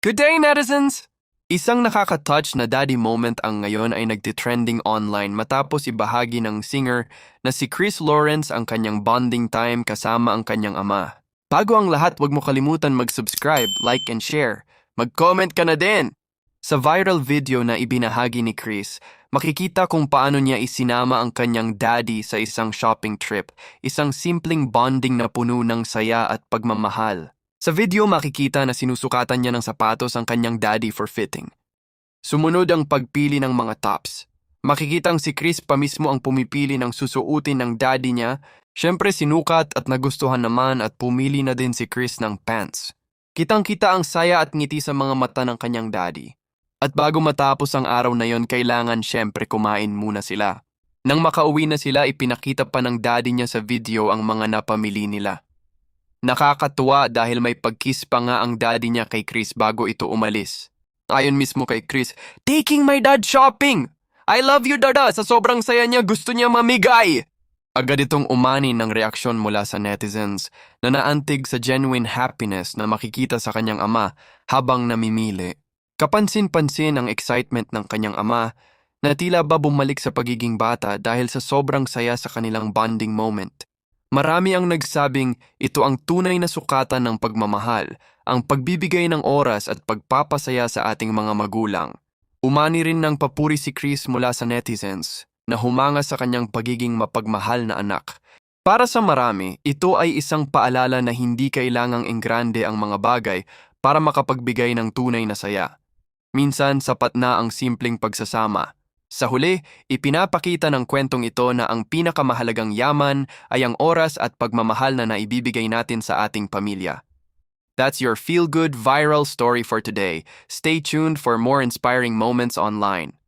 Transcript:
Good day, netizens! Isang nakaka-touch na daddy moment ang ngayon ay nagtitrending online matapos ibahagi ng singer na si Chris Lawrence ang kanyang bonding time kasama ang kanyang ama. Bago ang lahat, huwag mo kalimutan mag-subscribe, like, and share. Mag-comment ka na din! Sa viral video na ibinahagi ni Chris, makikita kung paano niya isinama ang kanyang daddy sa isang shopping trip, isang simpleng bonding na puno ng saya at pagmamahal. Sa video makikita na sinusukatan niya ng sapatos ang kanyang daddy for fitting. Sumunod ang pagpili ng mga tops. Makikitang si Chris pa mismo ang pumipili ng susuotin ng daddy niya. Siyempre sinukat at nagustuhan naman at pumili na din si Chris ng pants. Kitang-kita ang saya at ngiti sa mga mata ng kanyang daddy. At bago matapos ang araw na yon, kailangan siyempre kumain muna sila. Nang makauwi na sila, ipinakita pa ng daddy niya sa video ang mga napamili nila. Nakakatuwa dahil may pag-kiss pa nga ang daddy niya kay Chris bago ito umalis. Ayon mismo kay Chris, "Taking my dad shopping! I love you, dada! Sa sobrang saya niya, gusto niya mamigay!" Agad itong umani ng reaksyon mula sa netizens na naantig sa genuine happiness na makikita sa kanyang ama habang namimili. Kapansin-pansin ang excitement ng kanyang ama na tila ba bumalik sa pagiging bata dahil sa sobrang saya sa kanilang bonding moment. Marami ang nagsabing ito ang tunay na sukatan ng pagmamahal, ang pagbibigay ng oras at pagpapasaya sa ating mga magulang. Umani rin ng papuri si Chris mula sa netizens na humanga sa kanyang pagiging mapagmahal na anak. Para sa marami, ito ay isang paalala na hindi kailangang enggrande ang mga bagay para makapagbigay ng tunay na saya. Minsan sapat na ang simpleng pagsasama. Sa huli, ipinapakita ng kwentong ito na ang pinakamahalagang yaman ay ang oras at pagmamahal na naibibigay natin sa ating pamilya. That's your feel-good viral story for today. Stay tuned for more inspiring moments online.